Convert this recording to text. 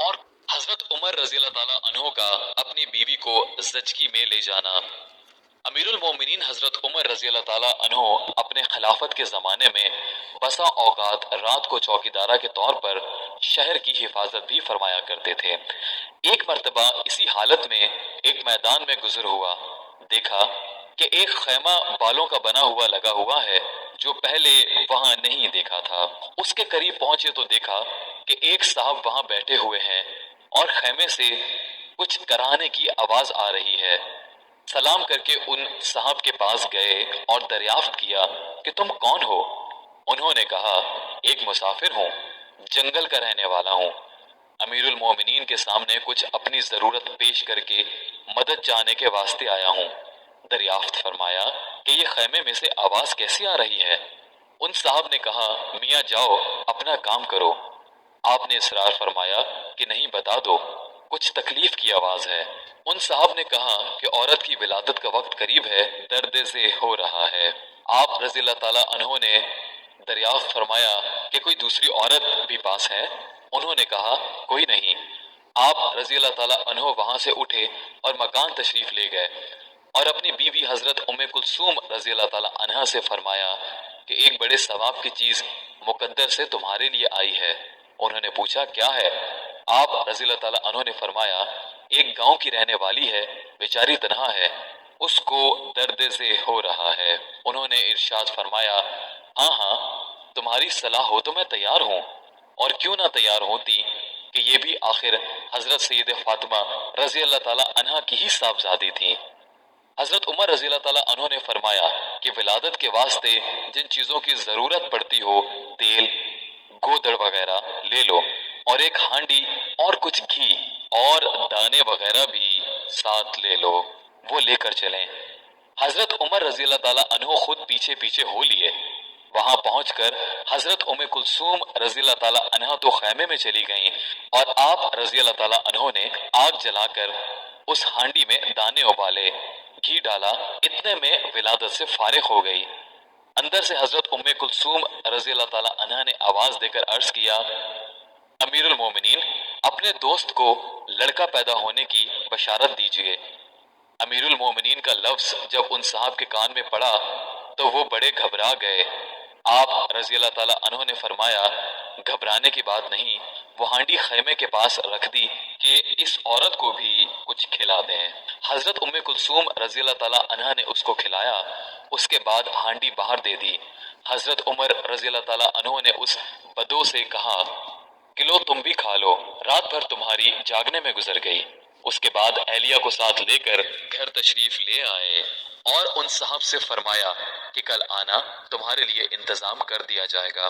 اور حضرت عمر رضی اللہ تعالیٰ عنہ کا اپنی بیوی کو زچگی میں لے جانا۔ امیر المومنین حضرت عمر رضی اللہ تعالیٰ عنہ اپنے خلافت کے زمانے میں بسا اوقات رات کو چوکیدارہ کے طور پر شہر کی حفاظت بھی فرمایا کرتے تھے۔ ایک مرتبہ اسی حالت میں ایک میدان میں گزر ہوا، دیکھا کہ ایک خیمہ بالوں کا بنا ہوا لگا ہوا ہے جو پہلے وہاں نہیں دیکھا تھا۔ اس کے قریب پہنچے تو دیکھا کہ ایک صاحب وہاں بیٹھے ہوئے ہیں اور خیمے سے کچھ کراہنے کی آواز آ رہی ہے۔ سلام کر کے ان صاحب کے پاس گئے اور دریافت کیا کہ تم کون ہو؟ انہوں نے کہا ایک مسافر ہوں، جنگل کا رہنے والا ہوں، امیر المومنین کے سامنے کچھ اپنی ضرورت پیش کر کے مدد چاہنے کے واسطے آیا ہوں۔ دریافت فرمایا کہ یہ خیمے میں سے آواز کیسی آ رہی ہے؟ ان صاحب نے کہا میاں جاؤ اپنا کام کرو۔ آپ نے اصرار فرمایا کہ نہیں بتا دو، کچھ تکلیف کی آواز ہے۔ ان صاحب نے کہا کہ عورت کی ولادت کا وقت قریب ہے، درد سے ہو رہا ہے۔ آپ رضی اللہ تعالیٰ عنہ نے دریافت فرمایا کہ کوئی دوسری عورت بھی پاس ہے؟ انہوں نے کہا کوئی نہیں۔ آپ رضی اللہ تعالیٰ عنہ وہاں سے اٹھے اور مکان تشریف لے گئے اور اپنی بیوی حضرت ام کلثوم رضی اللہ تعالیٰ عنہ سے فرمایا کہ ایک بڑے ثواب کی چیز مقدر سے تمہارے لیے آئی ہے۔ انہوں نے پوچھا کیا ہے؟ آپ رضی اللہ تعالیٰ عنہ نے فرمایا ایک گاؤں کی رہنے والی ہے، بیچاری تنہا ہے، اس کو درد سے ہو رہا ہے۔ انہوں نے ارشاد فرمایا ہاں ہاں تمہاری صلاح ہو تو میں تیار ہوں، اور کیوں نہ تیار ہوتی کہ یہ بھی آخر حضرت سید فاطمہ رضی اللہ تعالیٰ عنہ کی ہی صاحبزادی تھی۔ حضرت عمر رضی اللہ تعالیٰ عنہ نے فرمایا کہ ولادت کے واسطے جن چیزوں کی ضرورت پڑتی ہو، تیل، گودڑ وغیرہ لے لو، اور ایک ہانڈی اور کچھ گھی اور دانے وغیرہ بھی ساتھ لے لو، وہ لے کر چلیں۔ حضرت عمر رضی اللہ تعالیٰ عنہ خود پیچھے پیچھے ہو لیے۔ وہاں پہنچ کر حضرت ام کلثوم رضی اللہ تعالیٰ عنہ تو خیمے میں چلی گئیں اور آپ رضی اللہ تعالیٰ عنہ نے آگ جلا کر اس ہانڈی میں دانے ابالے، گھی ڈالا، اتنے میں ولادت سے فارغ ہو گئی۔ اندر سے حضرت ام کلثوم رضی اللہ تعالیٰ عنہ نے آواز دے کر عرض کیا امیر المومنین اپنے دوست کو لڑکا پیدا ہونے کی بشارت دیجئے۔ امیر المومنین کا لفظ جب ان صاحب کے کان میں پڑا تو وہ بڑے گھبرا گئے۔ آپ رضی اللہ تعالیٰ عنہ نے فرمایا گھبرانے کی بات نہیں، وہ ہانڈی خیمے کے پاس رکھ دی کہ اس عورت کو بھی کچھ کھلا دیں۔ حضرت ام کلثوم رضی اللہ تعالیٰ عنہ نے اس کو کھلایا، اس کے بعد ہانڈی باہر دے دی۔ حضرت عمر رضی اللہ تعالیٰ عنہ نے اس بدو سے کہا کہ لو تم بھی کھا لو، رات بھر تمہاری جاگنے میں گزر گئی۔ اس کے بعد اہلیہ کو ساتھ لے کر گھر تشریف لے آئے اور ان صاحب سے فرمایا کہ کل آنا، تمہارے لیے انتظام کر دیا جائے گا۔